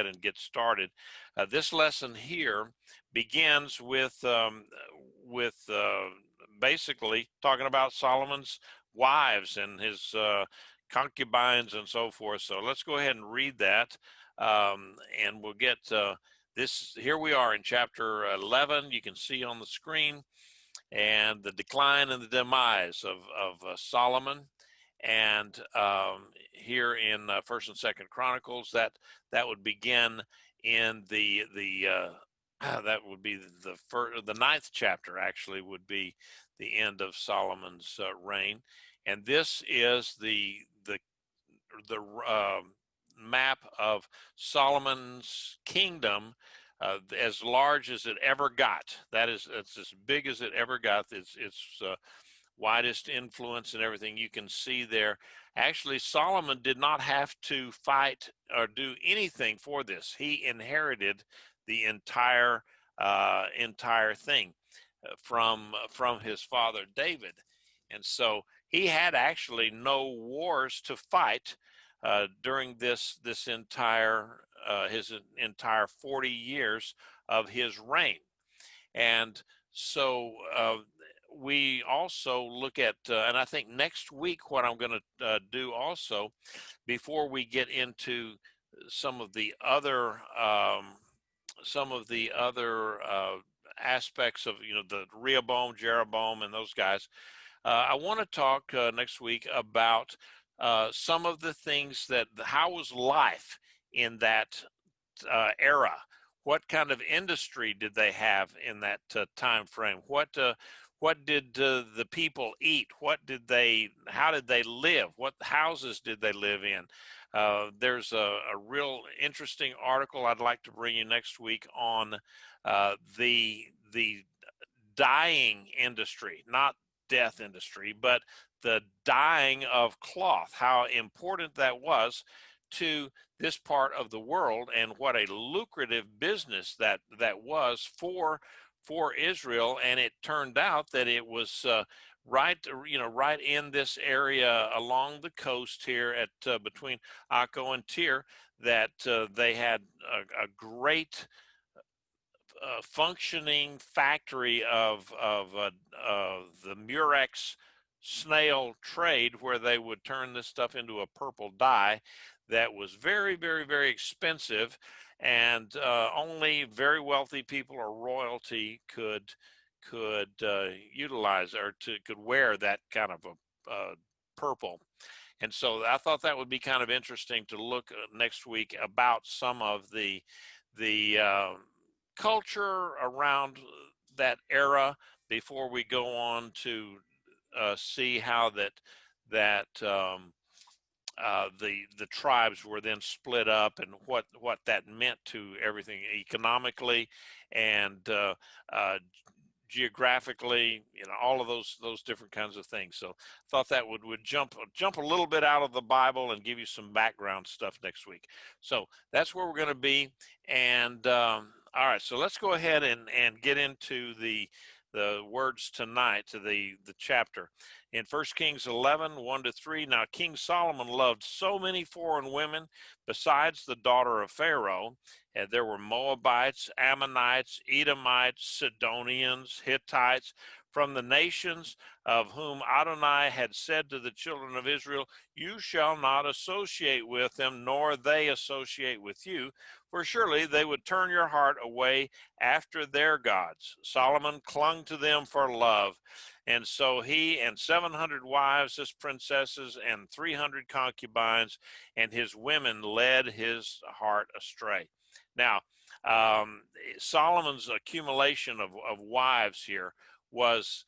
ahead and get started. This lesson here begins with basically talking about Solomon's wives and his concubines and so forth. So let's go ahead and read that, and we'll get this. Here we are in chapter 11. You can see on the screen, and the decline and the demise of Solomon. And here in First and Second Chronicles, that would begin in the that would be the ninth chapter. Actually, would be the end of Solomon's reign, and this is the map of Solomon's kingdom, as large as it ever got. It's as big as it ever got. It's widest influence and everything you can see there. Actually, Solomon did not have to fight or do anything for this. He inherited the entire thing from his father David, and so he had actually no wars to fight during this entire his entire 40 years of his reign. And so we also look at, and I think next week what I'm going to do also, before we get into some of the other aspects of, the Rehoboam, Jeroboam, and those guys, I want to talk next week about some of the things how was life in that era? What kind of industry did they have in that time frame? What did the people eat? How did they live? What houses did they live in? There's a real interesting article I'd like to bring you next week on the dyeing industry, not death industry, but the dyeing of cloth, how important that was to this part of the world, and what a lucrative business that was for Israel. And it turned out that it was right in this area along the coast here at between Akko and Tyre, that they had a great functioning factory of the Murex snail trade, where they would turn this stuff into a purple dye that was very, very, very expensive, and only very wealthy people or royalty could utilize, or could wear that kind of a purple. And so I thought that would be kind of interesting to look next week about some of the culture around that era, before we go on to see how the tribes were then split up, and what that meant to everything economically and geographically, all of those different kinds of things. So I thought that would jump a little bit out of the Bible and give you some background stuff next week. So that's where we're going to be. And all right, so let's go ahead and get into the words tonight, to the chapter. In 1 Kings 11, 1-3, now King Solomon loved so many foreign women besides the daughter of Pharaoh. And there were Moabites, Ammonites, Edomites, Sidonians, Hittites, from the nations of whom Adonai had said to the children of Israel, you shall not associate with them, nor they associate with you, for surely they would turn your heart away after their gods. Solomon clung to them for love, and so he and 700 wives as princesses and 300 concubines, and his women led his heart astray. Now, Solomon's accumulation of wives here was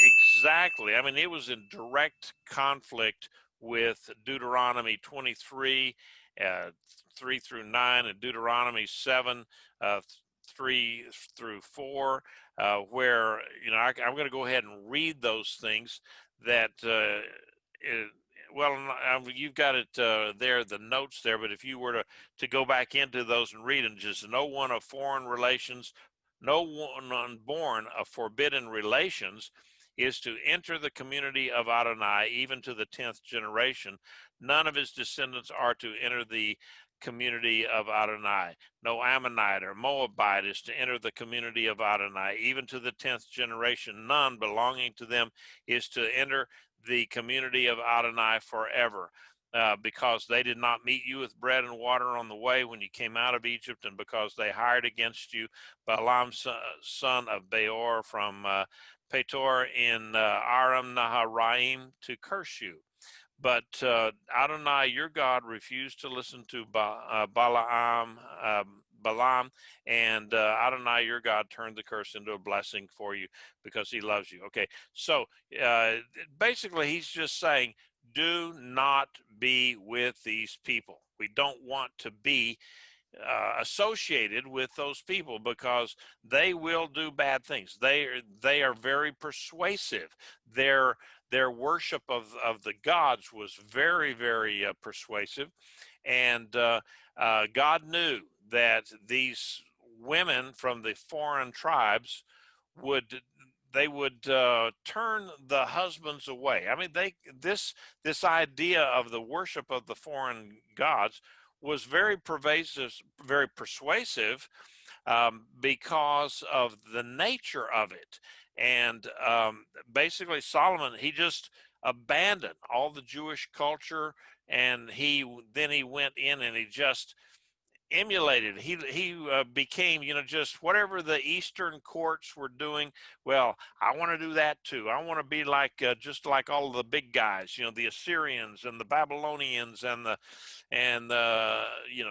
exactly, it was in direct conflict with Deuteronomy 23, 3-9, and Deuteronomy 7, 3-4, where, I'm going to go ahead and read those things that, you've got it there, the notes there, but if you were to go back into those and read them, just no one of foreign relations, no one born of forbidden relations is to enter the community of Adonai, even to the 10th generation. None of his descendants are to enter the community of Adonai. No Ammonite or Moabite is to enter the community of Adonai. Even to the 10th generation, none belonging to them is to enter the community of Adonai forever. Because they did not meet you with bread and water on the way when you came out of Egypt, and because they hired against you Balaam, son of Beor, from Petor in Aram Naharaim, to curse you. But Adonai, your God, refused to listen to Balaam, and Adonai, your God, turned the curse into a blessing for you because he loves you. Okay, so basically he's just saying, do not be with these people. We don't want to be associated with those people because they will do bad things. They are very persuasive. Their worship of the gods was very, very persuasive, and God knew that these women from the foreign tribes would turn the husbands away. I mean, this idea of the worship of the foreign gods was very pervasive, very persuasive, because of the nature of it. And basically, Solomon, he just abandoned all the Jewish culture, and he went in and he just emulated. He became, just whatever the Eastern courts were doing. Well, I want to do that too. I want to be like just like all of the big guys, the Assyrians and the Babylonians and the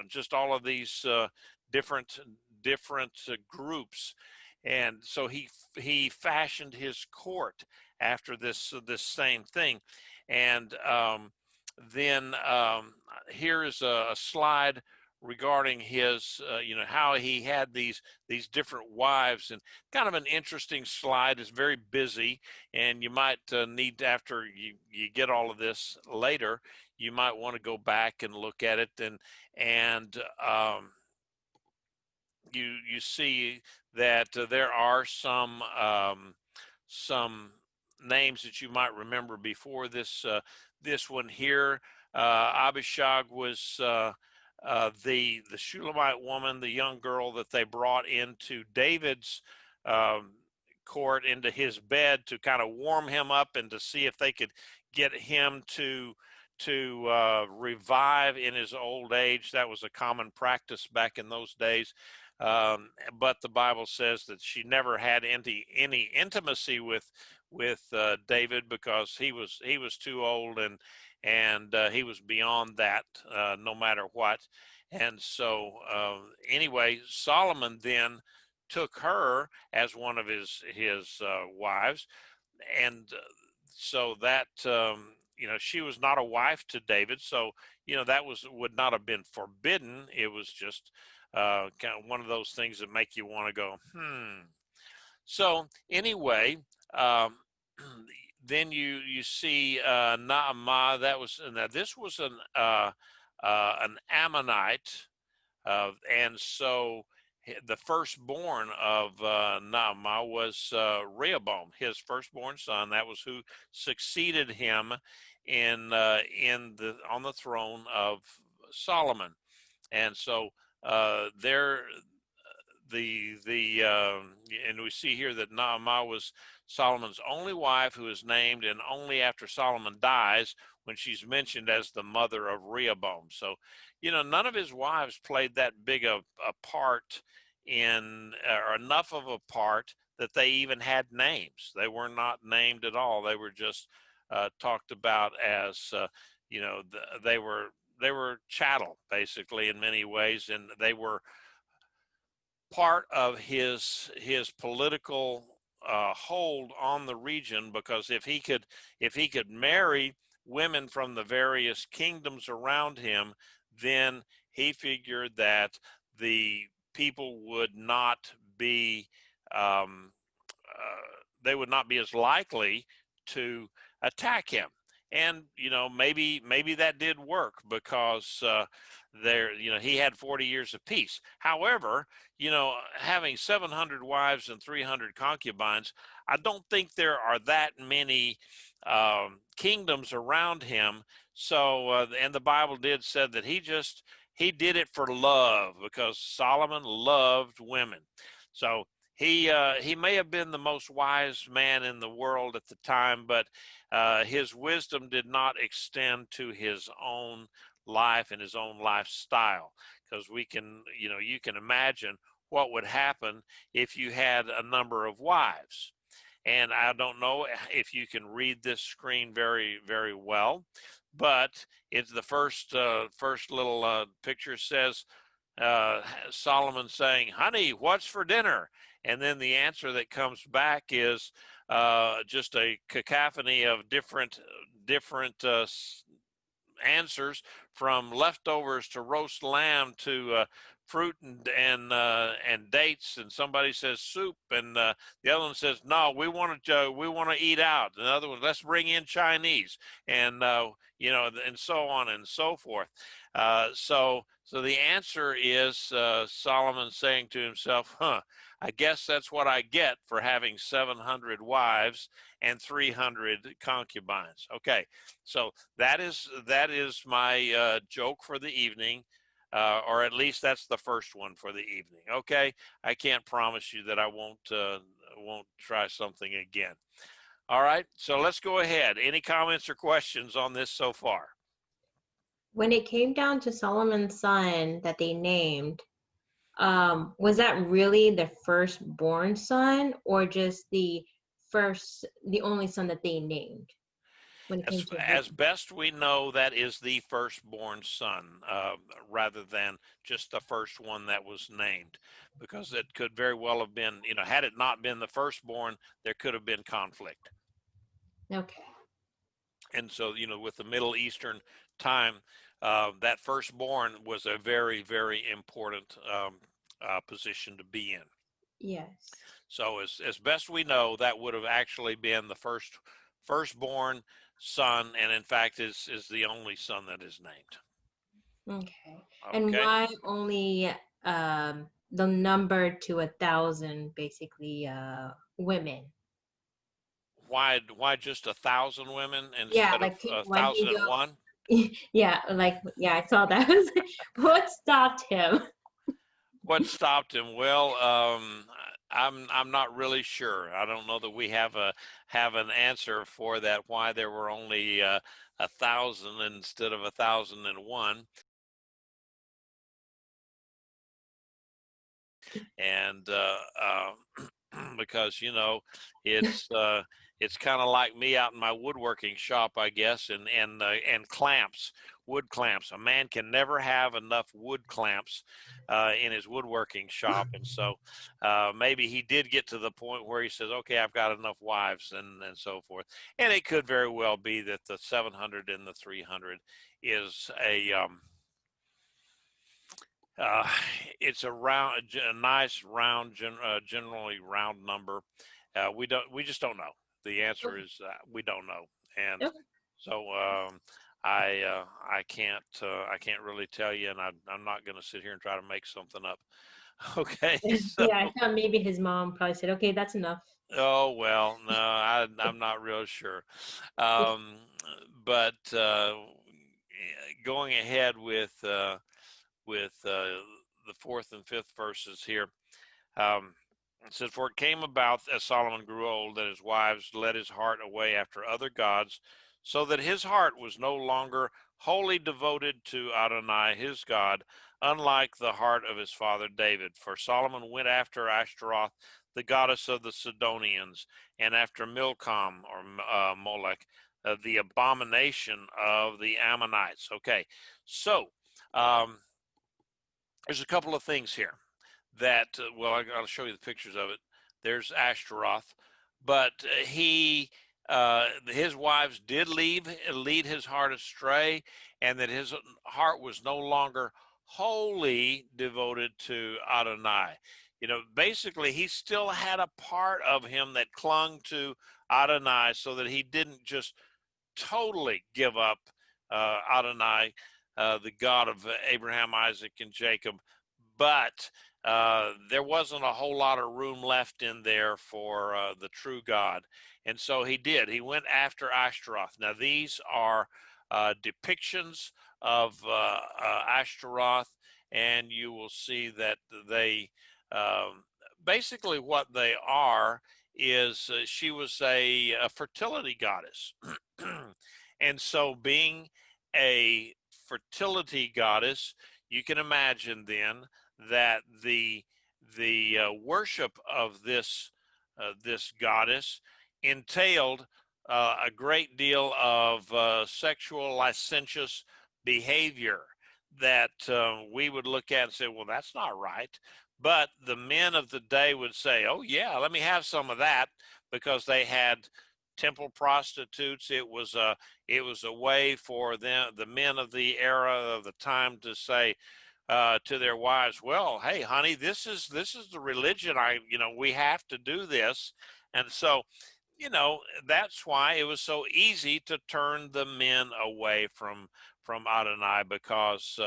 just all of these different groups. And so he fashioned his court after this same thing. And then here is a slide regarding his how he had these different wives, and kind of an interesting slide. Is very busy, and you might need to, after you get all of this later, you might want to go back and look at it, and you see that there are some names that you might remember before this one here. Abishag was the Shulamite woman, the young girl that they brought into David's court, into his bed, to kind of warm him up and to see if they could get him to revive in his old age. That was a common practice back in those days. But the Bible says that she never had any intimacy with David, because he was too old, and he was beyond that, no matter what. And so anyway, Solomon then took her as one of his wives, and so that she was not a wife to David. So that would not have been forbidden. It was just kind of one of those things that make you want to go, So anyway, then you see Naamah. This was an Ammonite, and so the firstborn of Naamah was Rehoboam, his firstborn son. That was who succeeded him on the throne of Solomon. And so and we see here that Naamah was Solomon's only wife, who is named, and only after Solomon dies when she's mentioned as the mother of Rehoboam. So, none of his wives played that big a part or enough of a part that they even had names. They were not named at all. They were just talked about as, they were chattel, basically, in many ways, and they were part of his political hold on the region, because if he could marry women from the various kingdoms around him, then he figured that the people would not be they would not be as likely to attack him. And maybe that did work, because he had 40 years of peace. However, having 700 wives and 300 concubines, I don't think there are that many kingdoms around him. So and the Bible did said that he he did it for love, because Solomon loved women. So he may have been the most wise man in the world at the time, but his wisdom did not extend to his own life and his own lifestyle, because we can, you can imagine what would happen if you had a number of wives. And I don't know if you can read this screen very, very well, but it's the first little picture says Solomon saying, "Honey, what's for dinner?" And then the answer that comes back is just a cacophony of different answers, from leftovers to roast lamb to fruit and dates, and somebody says soup, and the other one says, no, we want to eat out. Another one, let's bring in Chinese, and and so on and so forth. So the answer is Solomon saying to himself, I guess that's what I get for having 700 wives and 300 concubines. Okay, so that is my joke for the evening, or at least that's the first one for the evening. Okay, I can't promise you that I won't try something again. All right, so let's go ahead. Any comments or questions on this so far? When it came down to Solomon's son that they named, was that really the firstborn son, or just the only son that they named when it came to As him? best we know, that is the firstborn son, rather than just the first one that was named, because it could very well have been, had it not been the firstborn, there could have been conflict. Okay. And so, with the Middle Eastern time, that firstborn was a very, very important position to be in. Yes. So as best we know, that would have actually been the firstborn son, and in fact is the only son that is named. Okay. And Okay. why only the number to 1,000, basically, women? Why just 1,000 women Yeah, instead of like a why thousand did and you one? yeah, like yeah, I saw that. What stopped him? What stopped him? Well, I'm not really sure. I don't know that we have an answer for that. Why there were only 1,000 instead of 1,001, and because it's it's kind of like me out in my woodworking shop, I guess, and clamps, wood clamps. A man can never have enough wood clamps in his woodworking shop, and so maybe he did get to the point where he says, "Okay, I've got enough wives," and so forth. And it could very well be that the 700 and the 300 is uh, it's a nice round, generally round number. We just don't know. The answer Okay. is we don't know, and Okay. so I can't really tell you, and I'm not going to sit here and try to make something up. Okay, so Yeah, I thought maybe his mom probably said, "Okay, that's enough." oh well, no, I'm not real sure, um, but going ahead with the fourth and fifth verses here. Um, it says, "For it came about as Solomon grew old that his wives led his heart away after other gods, so that his heart was no longer wholly devoted to Adonai his God, unlike the heart of his father David. For Solomon went after Ashtaroth, the goddess of the Sidonians, and after Milcom, or Molech, the abomination of the Ammonites." Okay, so um, there's a couple of things here that well, I'll show you the pictures of it. There's Ashtaroth, but his wives did lead his heart astray, and that his heart was no longer wholly devoted to Adonai. Basically, he still had a part of him that clung to Adonai, so that he didn't just totally give up Adonai, the God of Abraham, Isaac, and Jacob, but there wasn't a whole lot of room left in there for the true God. And so he did. He went after Ashtaroth. Now, these are depictions of Ashtaroth, and you will see that they basically what they are is she was a fertility goddess. And so, being a fertility goddess, you can imagine then that the worship of this goddess entailed a great deal of sexual licentious behavior that we would look at and say, well, that's not right. But the men of the day would say, oh, yeah, let me have some of that, because they had temple prostitutes. It was a way for them, the men of the era of the time, to say to their wives, well, hey, honey, this is the religion. We have to do this. And so, that's why it was so easy to turn the men away from Adonai, because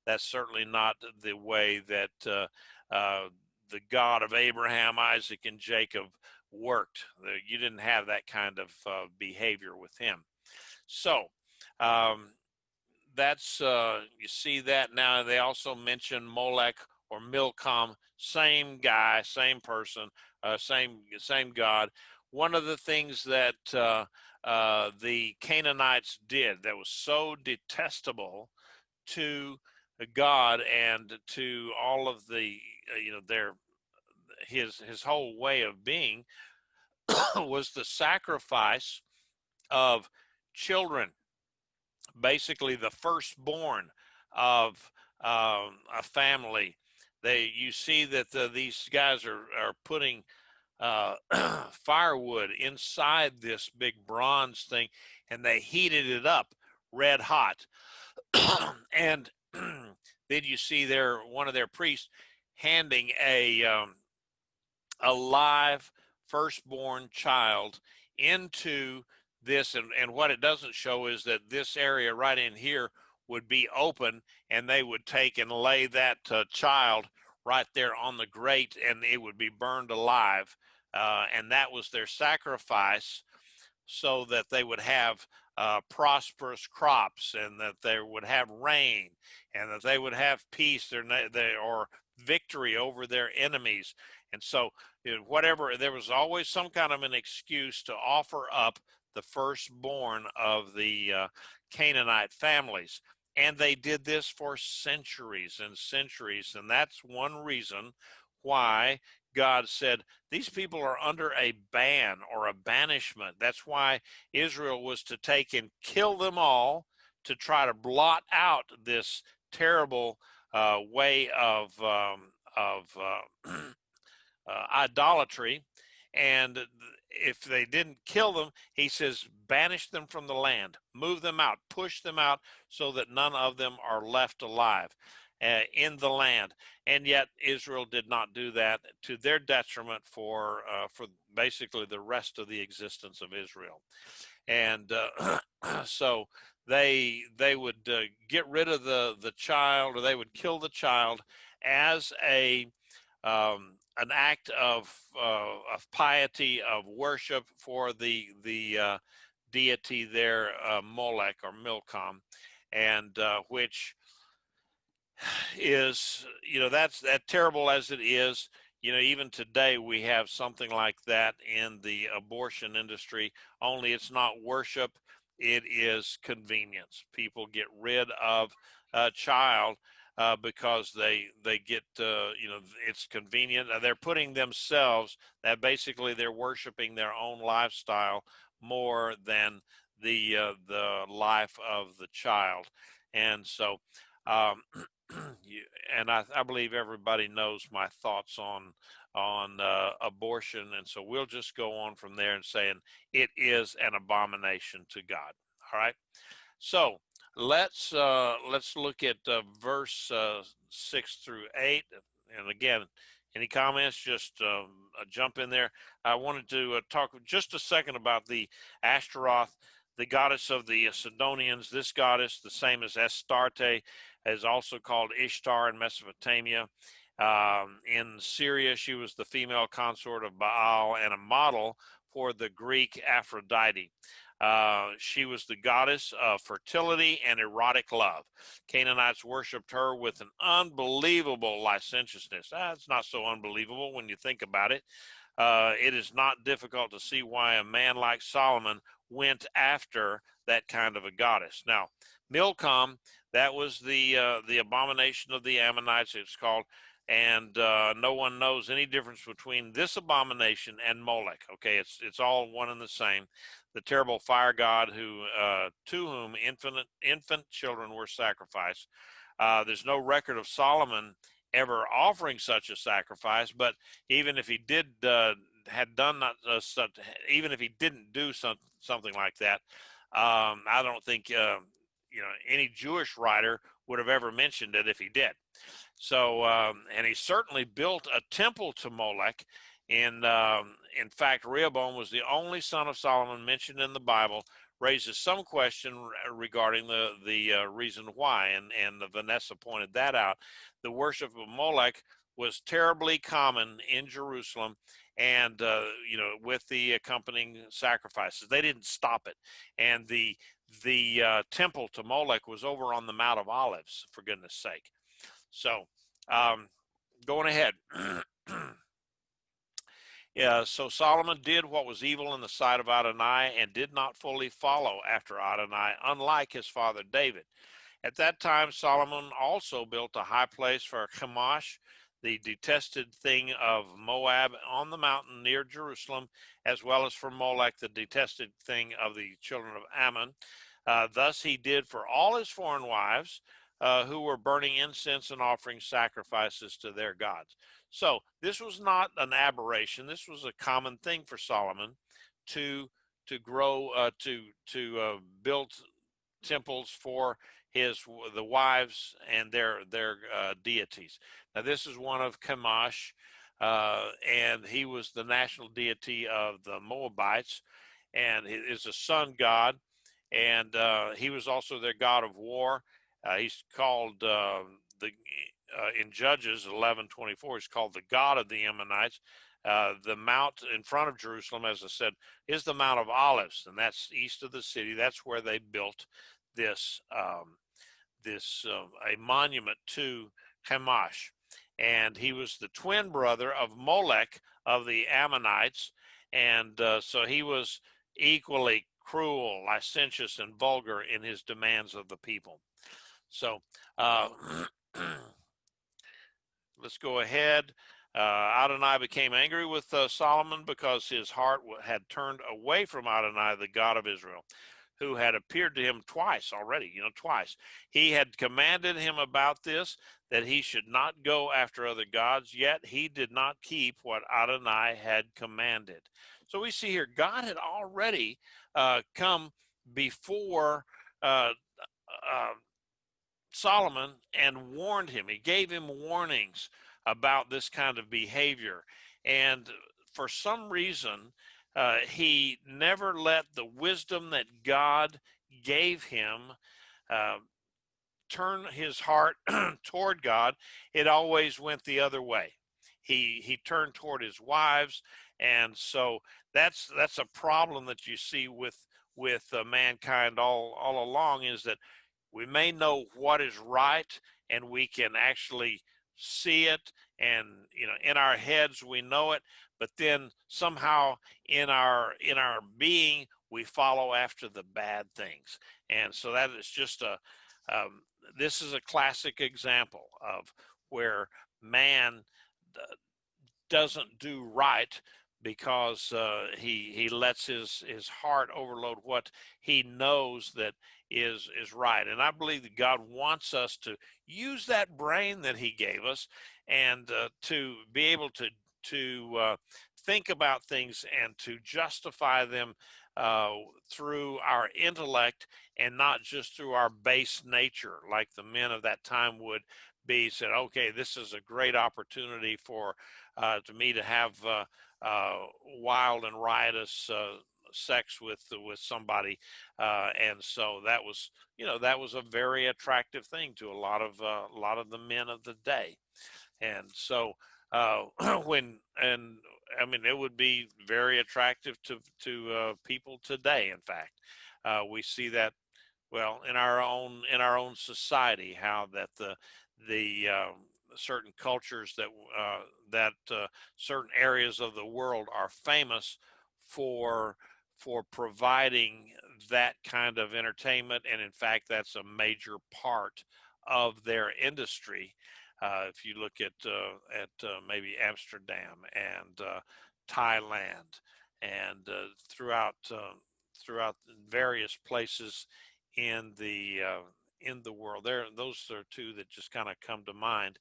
that's certainly not the way that the God of Abraham, Isaac, and Jacob worked. You didn't have that kind of behavior with him. So that's you see that now. They also mention Molech or Milcom, same guy, same person, same God. One of the things that the Canaanites did that was so detestable to God and to all of the their his whole way of being was the sacrifice of children, basically the firstborn of a family. You see that these guys are putting firewood inside this big bronze thing, and they heated it up red hot. And then you see one of their priests handing a live firstborn child into this, and what it doesn't show is that this area right in here would be open, and they would take and lay that child right there on the grate, and it would be burned alive, and that was their sacrifice, so that they would have prosperous crops, and that they would have rain, and that they would have peace, or victory over their enemies. And so, whatever, there was always some kind of an excuse to offer up the firstborn of the Canaanite families. And they did this for centuries and centuries. And that's one reason why God said, these people are under a ban or a banishment. That's why Israel was to take and kill them all, to try to blot out this terrible way of idolatry. And if they didn't kill them, he says, banish them from the land, move them out, push them out, so that none of them are left alive in the land. And yet Israel did not do that, to their detriment for basically the rest of the existence of Israel. And so they would get rid of the child, or they would kill the child as an act of piety, of worship for the deity there, Molech or Milcom, and which is, that's that terrible as it is. Even today we have something like that in the abortion industry, only it's not worship, it is convenience. People get rid of a child because they get it's convenient. They're putting themselves, that basically they're worshiping their own lifestyle more than the life of the child. And so and I believe everybody knows my thoughts on abortion, and so we'll just go on from there and saying it is an abomination to God. All right. So let's look at verse 6 through 8, and again, any comments? Just jump in there. I wanted to talk just a second about the Ashtaroth, the goddess of the Sidonians. This goddess, the same as Astarte, is also called Ishtar in Mesopotamia. In Syria, she was the female consort of Baal and a model for the Greek Aphrodite. She was the goddess of fertility and erotic love. Canaanites worshipped her with an unbelievable licentiousness. It's not so unbelievable when you think about it. It is not difficult to see why a man like Solomon went after that kind of a goddess. Now, Milcom, that was the abomination of the Ammonites. It's called, and no one knows any difference between this abomination and Molech. Okay, it's all one and the same. The terrible fire god who to whom infant children were sacrificed. There's no record of Solomon ever offering such a sacrifice, but even if he did had done not such, even if he didn't do something like that, I don't think any Jewish writer would have ever mentioned it if he did. So, and he certainly built a temple to Molech. And in fact, Rehoboam was the only son of Solomon mentioned in the Bible. Raises some question regarding the reason why, and Vanessa pointed that out. The worship of Molech was terribly common in Jerusalem, and with the accompanying sacrifices, they didn't stop it. And the temple to Molech was over on the Mount of Olives, for goodness sake. So, going ahead. Yeah, so Solomon did what was evil in the sight of Adonai and did not fully follow after Adonai, unlike his father David. At that time, Solomon also built a high place for Chemosh, the detested thing of Moab, on the mountain near Jerusalem, as well as for Molech, the detested thing of the children of Ammon. Thus he did for all his foreign wives, who were burning incense and offering sacrifices to their gods. So this was not an aberration. This was a common thing for Solomon to grow to build temples for the wives and their deities. Now this is one of Chemosh, and he was the national deity of the Moabites, and he is a sun god, and he was also their god of war. He's called in Judges 11:24. He's called the god of the Ammonites. The mount in front of Jerusalem, as I said, is the Mount of Olives, and that's east of the city. That's where they built this a monument to Chemosh, and he was the twin brother of Molech of the Ammonites, and so he was equally cruel, licentious, and vulgar in his demands of the people. So let's go ahead. Adonai became angry with Solomon because his heart had turned away from Adonai, the God of Israel, who had appeared to him twice already, twice. He had commanded him about this, that he should not go after other gods, yet he did not keep what Adonai had commanded. So we see here, God had already come before Solomon and warned him. He gave him warnings about this kind of behavior. And for some reason, he never let the wisdom that God gave him turn his heart toward God. It always went the other way. He turned toward his wives, and so that's a problem that you see with mankind all along, is that we may know what is right, and we can actually see it, and in our heads we know it, but then somehow in our being we follow after the bad things. And so that is just this is a classic example of where man doesn't do right because he lets his heart overload what he knows that is right. And I believe that God wants us to use that brain that he gave us, and to be able to think about things and to justify them through our intellect, and not just through our base nature, like the men of that time would be. Said, okay, this is a great opportunity for to me to have wild and riotous sex with somebody, and so that was a very attractive thing to a lot of the men of the day. And so when and I mean, it would be very attractive to people today. In fact, we see that well in our own society, how that the certain cultures that certain areas of the world are famous for providing that kind of entertainment, and in fact, that's a major part of their industry. If you look at maybe Amsterdam and Thailand and throughout various places in the world. There, those are two that just kind of come to mind.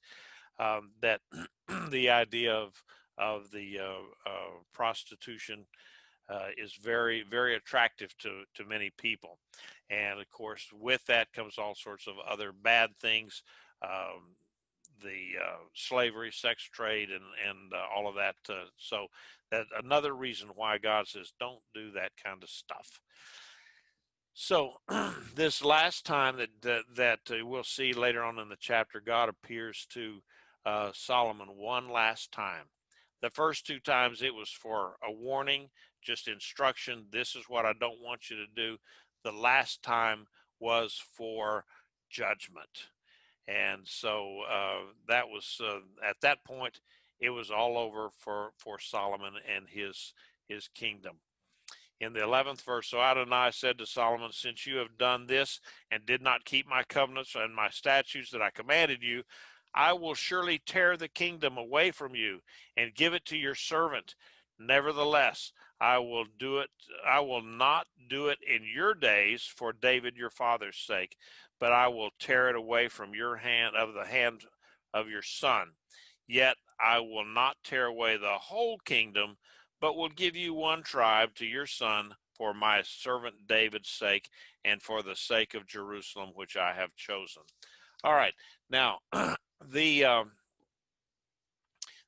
That the idea of the prostitution is very attractive to many people, and of course, with that comes all sorts of other bad things. The slavery, sex trade, and all of that. So that another reason why God says don't do that kind of stuff. So this last time that we'll see later on in the chapter, God appears to Solomon one last time. The first two times it was for a warning, just instruction. This is what I don't want you to do. The last time was for judgment. And so that was at that point it was all over for Solomon and his kingdom. In the 11th verse, so Adonai said to Solomon, since you have done this and did not keep my covenants and my statutes that I commanded you, I will surely tear the kingdom away from you and give it to your servant. Nevertheless, I will do it. I will not do it in your days for David your father's sake, but I will tear it away from your hand, of the hand of your son. Yet I will not tear away the whole kingdom, but will give you one tribe to your son for my servant David's sake and for the sake of Jerusalem, which I have chosen. All right, now the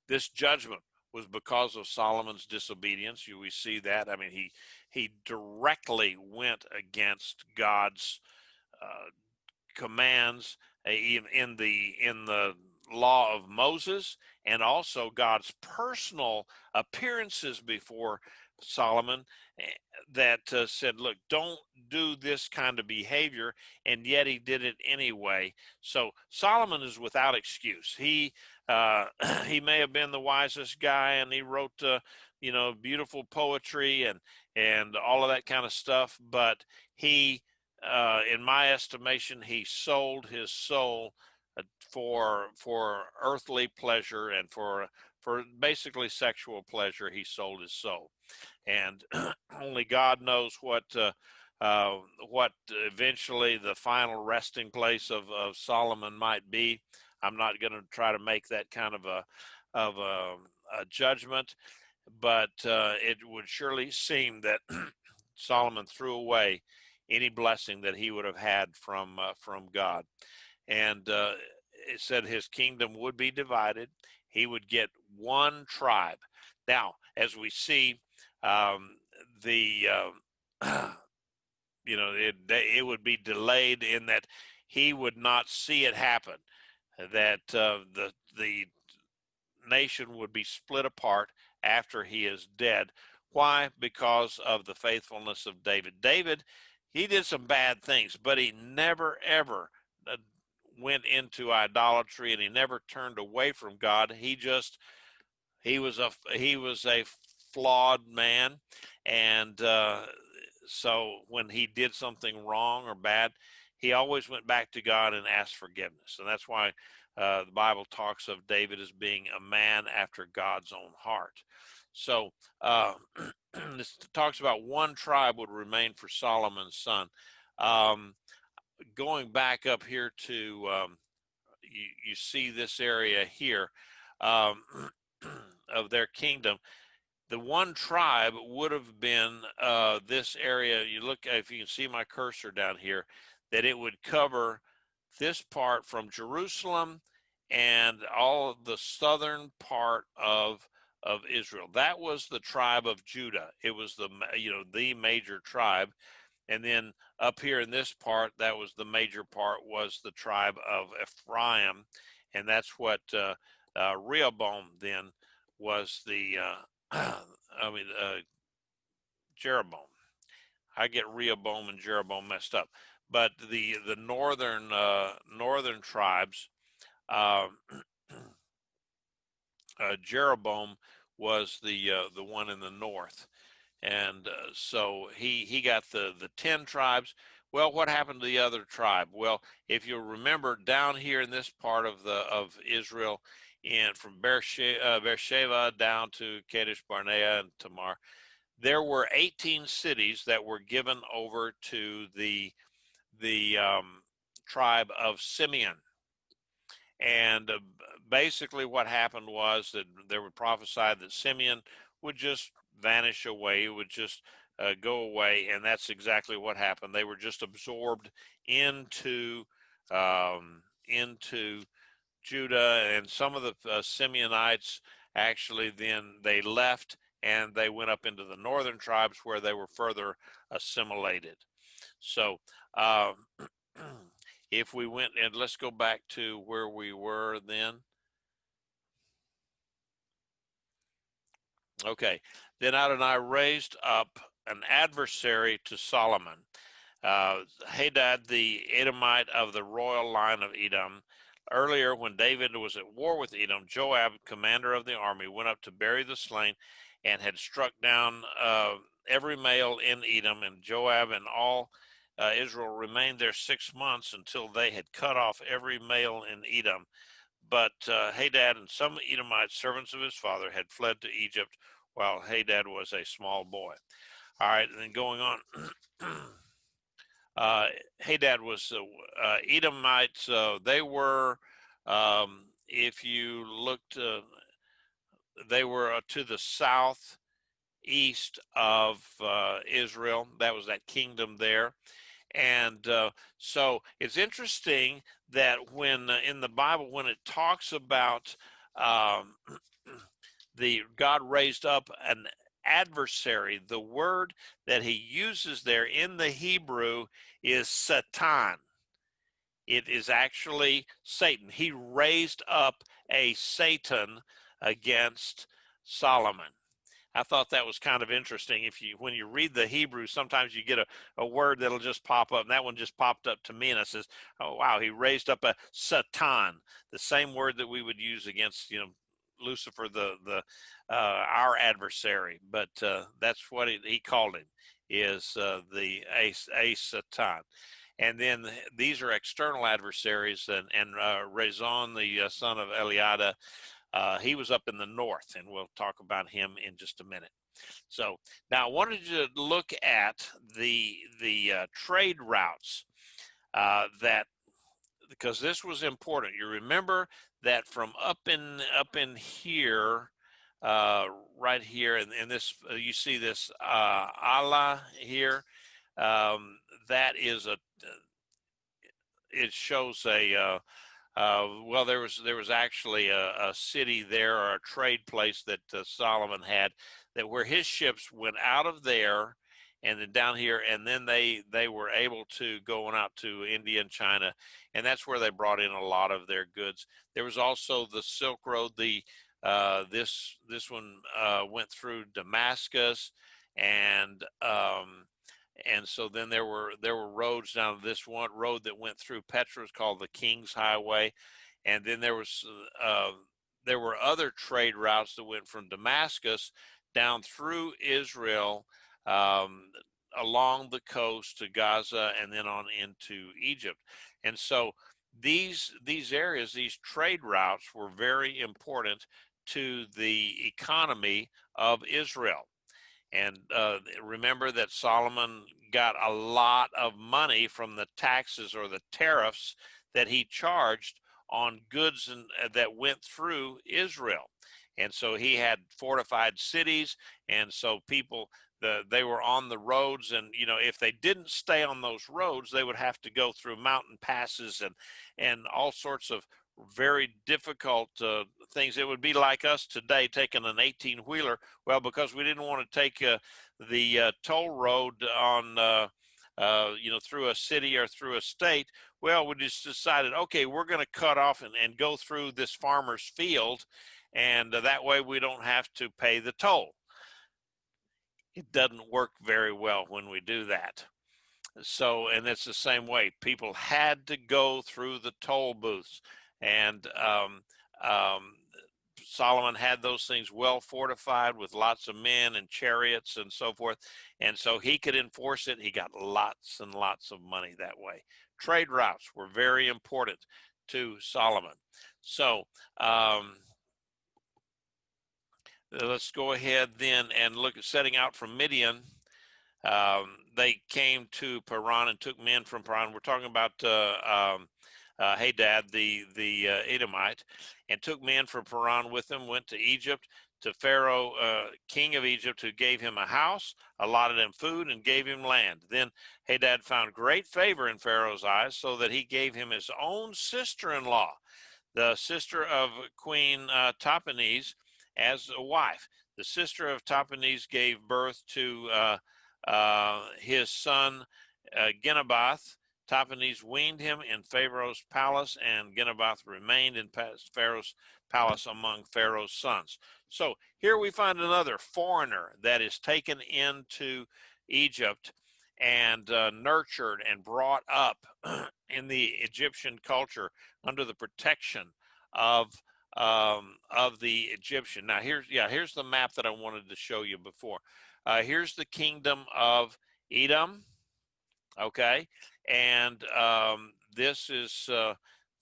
this judgment was because of Solomon's disobedience. We see that. I mean, he directly went against God's commands in the law of Moses, and also God's personal appearances before Solomon that said, look, don't do this kind of behavior, and yet he did it anyway. So Solomon is without excuse. He he may have been the wisest guy, and he wrote beautiful poetry and all of that kind of stuff, but he in my estimation, he sold his soul for earthly pleasure and for basically sexual pleasure. He sold his soul, and only God knows what eventually the final resting place of Solomon might be. I'm not going to try to make that kind of a judgment, but it would surely seem that Solomon threw away any blessing that he would have had from God. And it said his kingdom would be divided. He would get one tribe. Now, as we see, the it would be delayed in that he would not see it happen. That the nation would be split apart after he is dead. Why? Because of the faithfulness of David. David, he did some bad things, but he never ever went into idolatry, and he never turned away from God. He was a flawed man, and so when he did something wrong or bad, he always went back to God and asked forgiveness. And that's why the Bible talks of David as being a man after God's own heart. So this talks about one tribe would remain for Solomon's son. Going back up here to you see this area here of their kingdom. The one tribe would have been this area. You look, if you can see my cursor down here, that it would cover this part from Jerusalem and all of the southern part of Israel. That was the tribe of Judah. It was the major tribe. And then up here in this part, that was the major part, was the tribe of Ephraim, and that's what Rehoboam then was the Jeroboam. I get Rehoboam and Jeroboam messed up, but the northern tribes. Uh, Jeroboam was the one in the north, and so he got the 10 tribes. Well, what happened to the other tribe? Well, if you remember, down here in this part of Israel, from Beersheba down to Kadesh Barnea and Tamar, there were 18 cities that were given over to the tribe of Simeon. And basically, what happened was that there were prophesied that Simeon would just vanish away, would just go away, and that's exactly what happened. They were just absorbed into Judah, and some of the Simeonites actually then they left and they went up into the northern tribes where they were further assimilated. So. If we went, and let's go back to where we were then. Okay. Then Adonai raised up an adversary to Solomon, Hadad the Edomite of the royal line of Edom. Earlier, when David was at war with Edom, Joab, commander of the army, went up to bury the slain and had struck down every male in Edom, and Joab and all Israel remained there 6 months until they had cut off every male in Edom. But Hadad and some Edomite servants of his father had fled to Egypt while Hadad was a small boy. All right, and then going on. Hadad was Edomites. They were, if you looked, they were to the southeast of Israel. That was that kingdom there. And so it's interesting that when in the Bible, when it talks about the God raised up an adversary, the word that he uses there in the Hebrew is Satan. It is actually Satan. He raised up a Satan against Solomon. I thought that was kind of interesting. When you read the Hebrew, sometimes you get a word that'll just pop up, and that one just popped up to me, and it says, "Oh wow, he raised up a Satan," the same word that we would use against Lucifer, our adversary, but that's what he called him, is a Satan. And then these are external adversaries, and Rezon, the son of Eliada. He was up in the north, and we'll talk about him in just a minute. So now I wanted you to look at the trade routes because this was important. You remember that from up in here, right here, and this you see this Allah here. That is it shows well, there was actually a city there, or a trade place that Solomon had, that where his ships went out of there and then down here, and then they were able to go on out to India and China, and that's where they brought in a lot of their goods. There was also the Silk Road. This one went through Damascus, and so then there were roads down. This one road that went through Petra was called the King's Highway, and then there were other trade routes that went from Damascus down through Israel, along the coast to Gaza, and then on into Egypt. And so these areas, these trade routes, were very important to the economy of Israel. And remember that Solomon got a lot of money from the taxes or the tariffs that he charged on goods that went through Israel. And so he had fortified cities, and so people, they were on the roads, and if they didn't stay on those roads, they would have to go through mountain passes and all sorts of very difficult things. It would be like us today taking an 18-wheeler. Well, because we didn't want to take the toll road on through a city or through a state. Well, we just decided, okay, we're going to cut off and go through this farmer's field, and that way we don't have to pay the toll. It doesn't work very well when we do that. So, and it's the same way. People had to go through the toll booths, and um, Solomon had those things well fortified with lots of men and chariots and so forth. And so he could enforce it. He got lots and lots of money that way. Trade routes were very important to Solomon. So let's go ahead then and look at setting out from Midian. They came to Paran and took men from Paran. We're talking about Hadad, the Edomite, and took men from Paran with him, went to Egypt, to Pharaoh, king of Egypt, who gave him a house, allotted him food, and gave him land. Then Hadad found great favor in Pharaoh's eyes, so that he gave him his own sister-in-law, the sister of Queen Tahpenes, as a wife. The sister of Tahpenes gave birth to his son Genubath. Tahpenes weaned him in Pharaoh's palace, and Genubath remained in Pharaoh's palace among Pharaoh's sons. So here we find another foreigner that is taken into Egypt and nurtured and brought up in the Egyptian culture under the protection of the Egyptian. Now here's the map that I wanted to show you before. Here's the kingdom of Edom, okay, and this is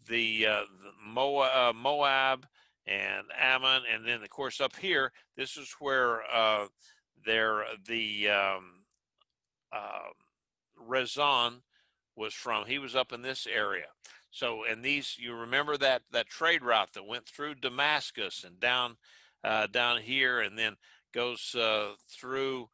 the Moab and Ammon, and then of course up here, this is where Rezon was from. He was up in this area. So, and these, you remember that trade route that went through Damascus and down here, and then goes through.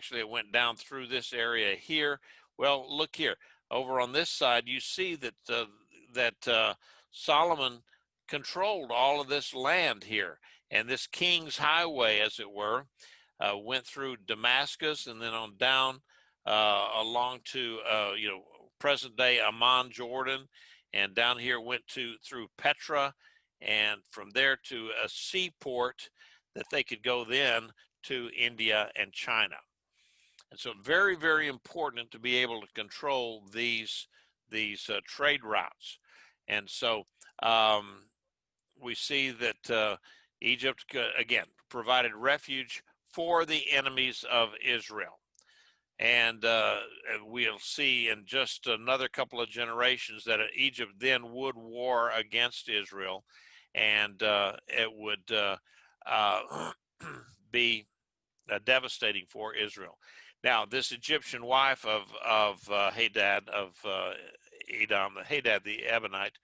It went down through this area here. Well, look here, over on this side, you see that Solomon controlled all of this land here, and this king's highway, as it were, went through Damascus and then on down along to present day Amman, Jordan, and down here went through Petra, and from there to a seaport that they could go then to India and China. And so very, very important to be able to control these trade routes. And so we see that Egypt, again, provided refuge for the enemies of Israel. And we'll see in just another couple of generations that Egypt then would war against Israel, and it would be devastating for Israel. Now, this Egyptian wife of Hadad of Edom, Hadad the Ebonite,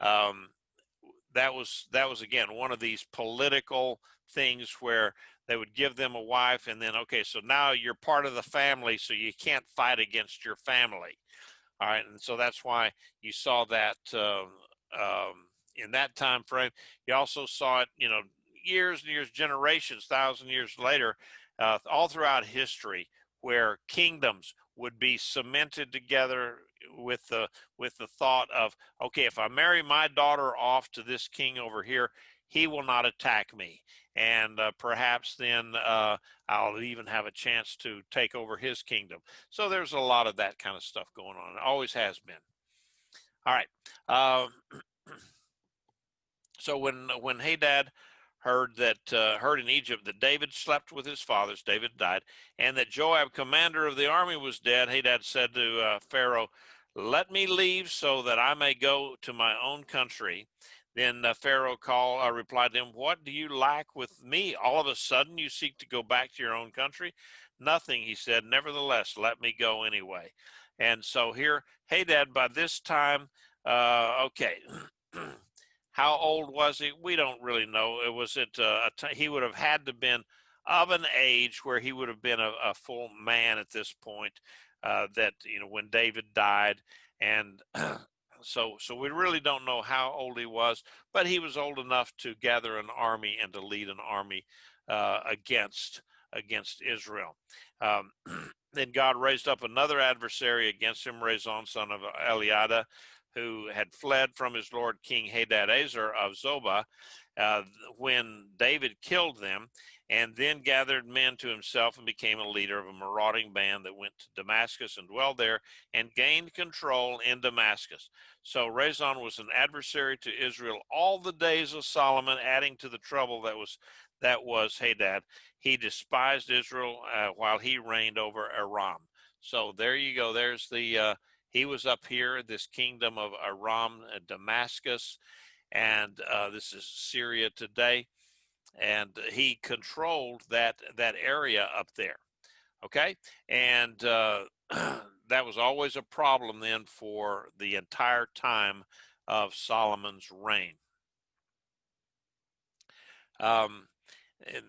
that was again one of these political things where they would give them a wife, and then okay, so now you're part of the family, so you can't fight against your family. All right, and so that's why you saw that in that time frame. You also saw it, years and years, generations, 1,000 years later, all throughout history, where kingdoms would be cemented together with the thought of, okay, if I marry my daughter off to this king over here, he will not attack me, and perhaps then I'll even have a chance to take over his kingdom. So there's a lot of that kind of stuff going on. It always has been. All right. So when Hadad heard in Egypt that David slept with his fathers, David died, and that Joab, commander of the army, was dead, Hadad said to Pharaoh, "Let me leave so that I may go to my own country." Then Pharaoh replied to him, "What do you lack with me? All of a sudden you seek to go back to your own country?" "Nothing," he said. "Nevertheless, let me go anyway." And so here, Hadad, by this time, okay, how old was he? We don't really know. It was he would have had to been of an age where he would have been a full man at this point, that, when David died. And so we really don't know how old he was, but he was old enough to gather an army and to lead an army against Israel. Then God raised up another adversary against him, Rezon, son of Eliada, who had fled from his lord King Hadadezer of Zobah, uh, when David killed them, and then gathered men to himself and became a leader of a marauding band that went to Damascus and dwelled there and gained control in Damascus. So Rezon was an adversary to Israel all the days of Solomon, adding to the trouble that was Hadad. He despised Israel while he reigned over Aram. So there you go. There's the he was up here, this kingdom of Aram, Damascus, and this is Syria today, and he controlled that area up there. Okay, and that was always a problem then for the entire time of Solomon's reign. And,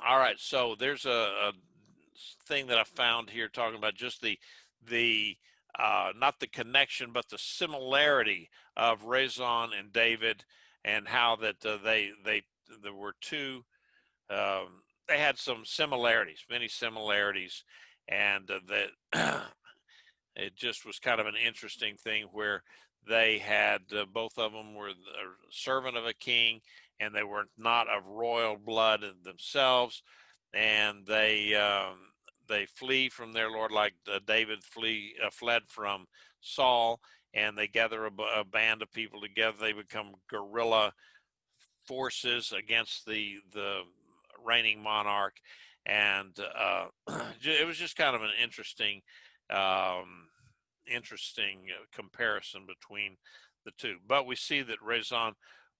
all right, so there's a thing that I found here talking about just the not the connection but the similarity of Rezon and David, and how that they there were two they had some similarities, many similarities, and that it just was kind of an interesting thing where they had both of them were a servant of a king, and they were not of royal blood themselves, and they flee from their lord, like David fled from Saul, and they gather a band of people together. They become guerrilla forces against the reigning monarch, and it was just kind of an interesting um, comparison between the two. But we see that Rezon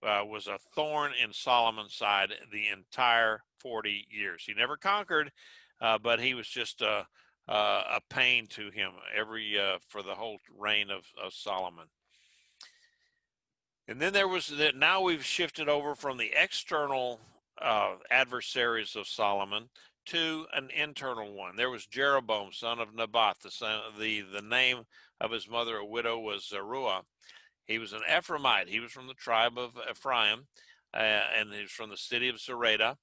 was a thorn in Solomon's side the entire 40 years. He never conquered, but he was just a pain to him for the whole reign of Solomon. And then there was that. Now we've shifted over from the external adversaries of Solomon to an internal one. There was Jeroboam, son of Nebat. The name of his mother, a widow, was Zeruiah. He was an Ephraimite. He was from the tribe of Ephraim, and he was from the city of Zereda.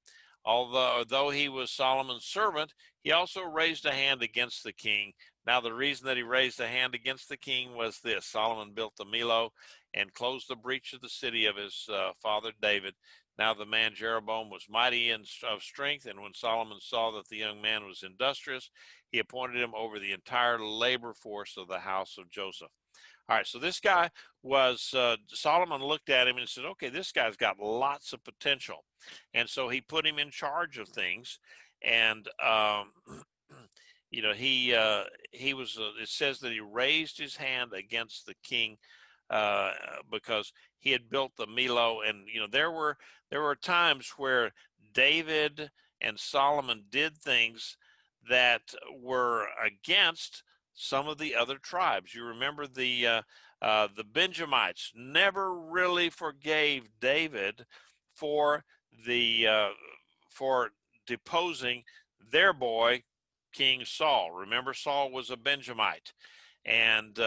Although he was Solomon's servant, he also raised a hand against the king. Now, the reason that he raised a hand against the king was this: Solomon built the Millo and closed the breach of the city of his father David. Now the man Jeroboam was mighty and of strength, and when Solomon saw that the young man was industrious, he appointed him over the entire labor force of the house of Joseph. All right, so this guy was, Solomon looked at him and said, okay, this guy's got lots of potential. And so he put him in charge of things. And, he was, it says that he raised his hand against the king because he had built the Millo. And, there were times where David and Solomon did things that were against some of the other tribes. You remember the Benjamites never really forgave David for for deposing their boy King Saul. Remember, Saul was a Benjamite, and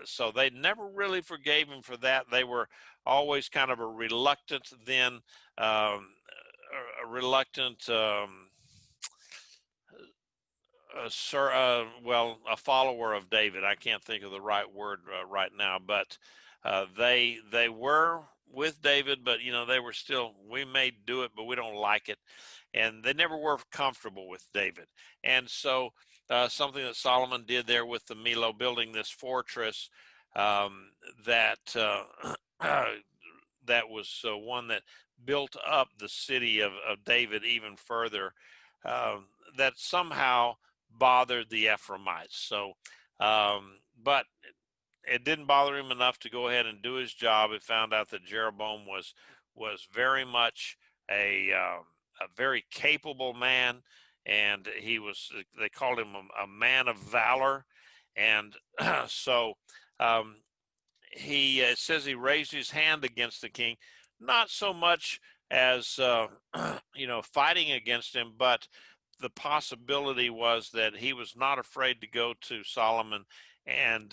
so they never really forgave him for that. They were always kind of a reluctant a follower of David. I can't think of the right word right now, but they were with David, but they were still, we may do it, but we don't like it, and they never were comfortable with David. And so something that Solomon did there with the Millo, building this fortress that that was one that built up the city of David even further, that somehow bothered the Ephraimites. So, but it didn't bother him enough to go ahead and do his job. It found out that Jeroboam was very much a very capable man, and they called him a man of valor. And so it says he raised his hand against the king, not so much as fighting against him, but the possibility was that he was not afraid to go to Solomon and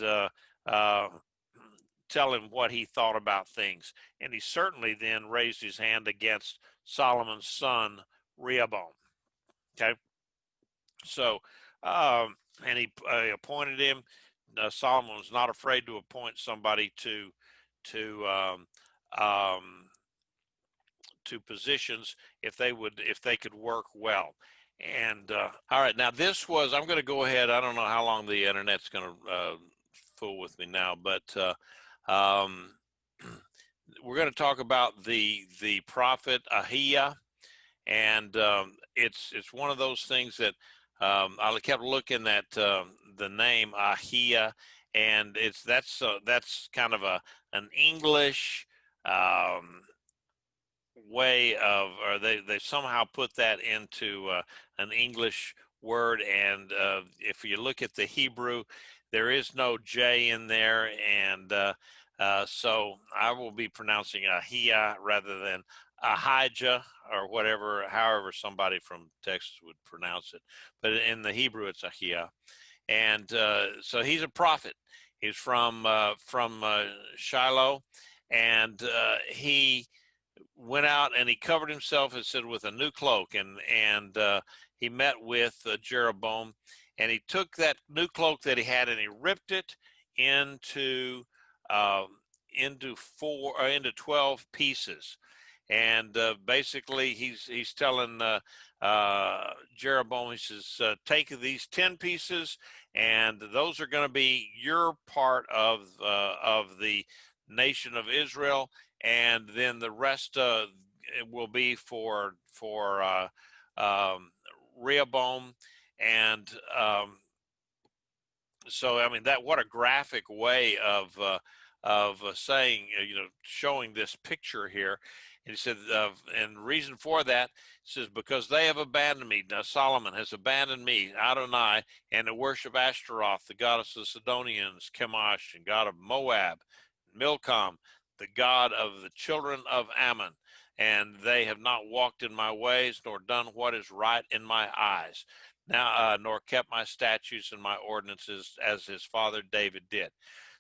tell him what he thought about things. And he certainly then raised his hand against Solomon's son Rehoboam. Okay, so And he appointed him. Solomon was not afraid to appoint somebody to um, to positions if they could work well. And all right, now this was, I'm going to go ahead. I don't know how long the internet's going to fool with me now, but um, we're going to talk about the prophet Ahiah, and it's one of those things that I kept looking at the name Ahiah, and that's kind of an English way of, or they somehow put that into an English word. And if you look at the Hebrew, there is no J in there, and so I will be pronouncing Ahijah rather than Ahijah, or whatever, however somebody from Texas would pronounce it. But in the Hebrew, it's Ahijah, and so he's a prophet. He's from Shiloh, and he went out and he covered himself, it said, with a new cloak, and he met with Jeroboam, and he took that new cloak that he had and he ripped it into uh, into 12 pieces. And basically he's telling Jeroboam, he says, take these 10 pieces, and those are going to be your part of the nation of Israel, and then the rest it will be for Rehoboam. And so I mean, that, what a graphic way of saying, showing this picture here. And he said, and the reason for that, says, because they have abandoned me. Now, Solomon has abandoned me, Adonai, and to worship Ashtaroth, the goddess of the Sidonians, Chemosh, and god of Moab, Milcom, the god of the children of Ammon. And they have not walked in my ways, nor done what is right in my eyes. Now, nor kept my statutes and my ordinances as his father David did.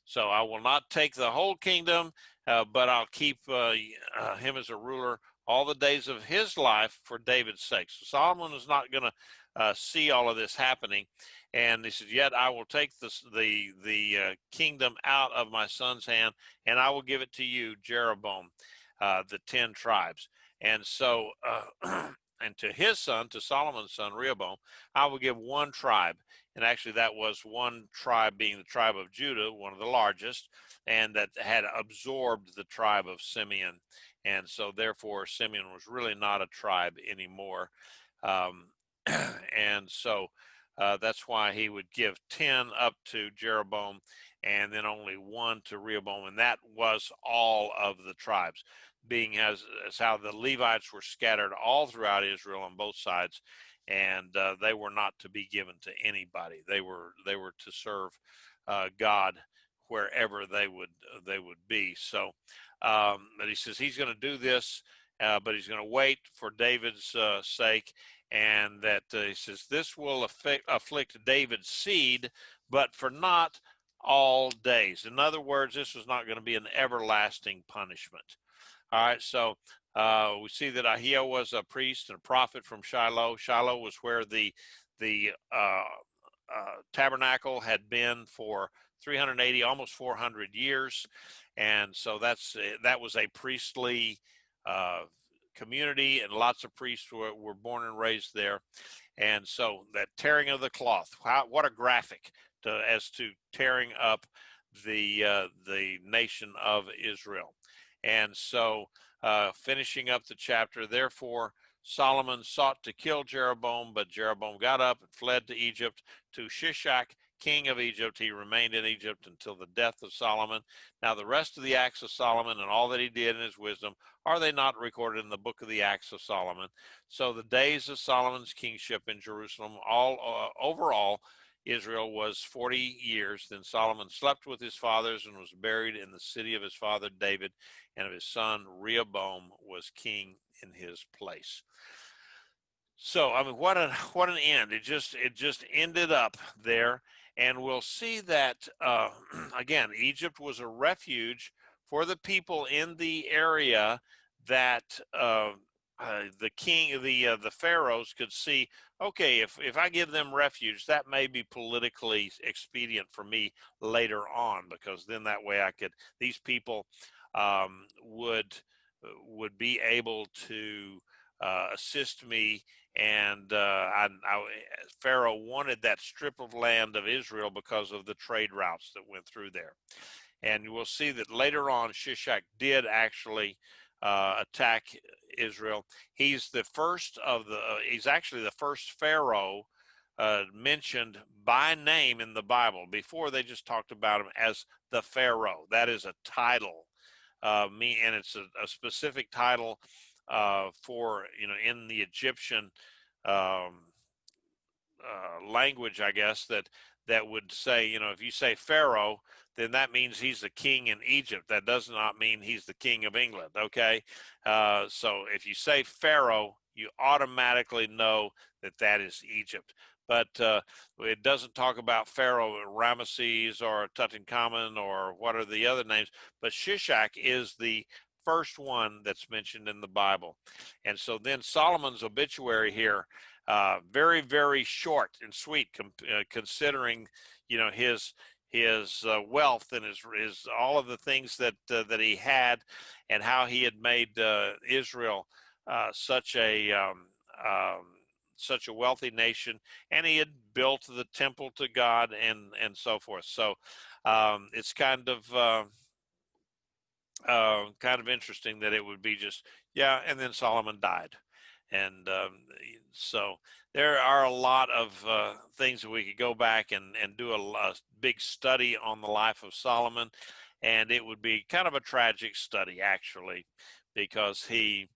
So I will not take the whole kingdom, but I'll keep him as a ruler all the days of his life for David's sake. So Solomon is not going to see all of this happening. And he said, yet I will take the kingdom out of my son's hand, and I will give it to you, Jeroboam, the 10 tribes. And so, and to his son, to Solomon's son, Rehoboam, I will give one tribe. And actually that was one tribe being the tribe of Judah, one of the largest, and that had absorbed the tribe of Simeon. And so therefore Simeon was really not a tribe anymore. And so that's why he would give 10 up to Jeroboam, and then only one to Rehoboam. And that was all of the tribes, being as how the Levites were scattered all throughout Israel on both sides, and they were not to be given to anybody. They were to serve God wherever they would be. So, but he says he's going to do this, but he's going to wait for David's sake, and that he says this will afflict David's seed, but for not all days. In other words, this was not going to be an everlasting punishment. All right, so we see that Ahiah was a priest and a prophet from Shiloh. Shiloh was where the tabernacle had been for 380, almost 400 years, and so that was a priestly community, and lots of priests were born and raised there. And so that tearing of the cloth, what a graphic as to tearing up the nation of Israel. And so finishing up the chapter, therefore Solomon sought to kill Jeroboam, but Jeroboam got up and fled to Egypt, to Shishak, king of Egypt. He remained in Egypt until the death of Solomon. Now the rest of the acts of Solomon and all that he did in his wisdom, are they not recorded in the book of the Acts of Solomon? So the days of Solomon's kingship in Jerusalem, overall, Israel was 40 years. Then Solomon slept with his fathers and was buried in the city of his father David, and of his son Rehoboam was king in his place. So I mean, what an end! It just ended up there, and we'll see that again. Egypt was a refuge for the people in the area that the king, the pharaohs could see, okay, if I give them refuge, that may be politically expedient for me later on, because then that way I could, these people um, would would be able to assist me. And Pharaoh wanted that strip of land of Israel because of the trade routes that went through there. And we'll see that later on, Shishak did actually attack Israel. He's the first of the. He's actually the first pharaoh mentioned by name in the Bible. Before, they just talked about him as the pharaoh. That is a title, and it's a specific title for, in the Egyptian um, language, I guess, that would say, if you say Pharaoh, then that means he's the king in Egypt. That does not mean he's the king of England. Okay, so if you say Pharaoh, you automatically know that that is Egypt. But it doesn't talk about Pharaoh, Ramesses, or Tutankhamun, or what are the other names. But Shishak is the first one that's mentioned in the Bible. And so then Solomon's obituary here, very, very short and sweet, considering, his wealth and his all of the things that he had, and how he had made Israel such a such a wealthy nation, and he had built the temple to God, and so forth. So it's kind of interesting that it would be just, yeah, and then Solomon died. And so there are a lot of things that we could go back and do a big study on the life of Solomon. And it would be kind of a tragic study, actually, because he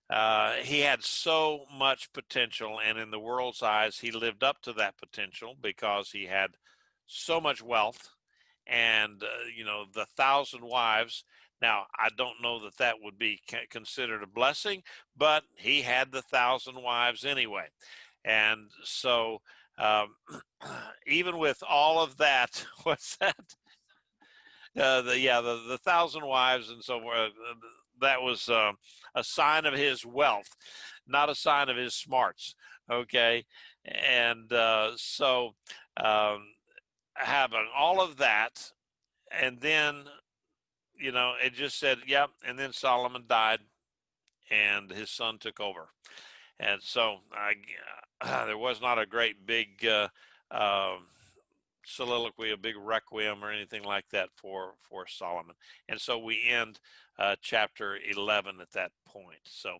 had so much potential, and in the world's eyes, he lived up to that potential because he had so much wealth, and the 1,000 wives. Now, I don't know that that would be considered a blessing, but he had the 1,000 wives anyway. And so, um, even with all of that, what's that? The 1,000 wives and so forth. That was a sign of his wealth, not a sign of his smarts. Okay, and so um, having all of that, and then it just said, yep. And then Solomon died, and his son took over. And so there was not a great big soliloquy, a big requiem, or anything like that for Solomon. And so we end chapter 11 at that point. So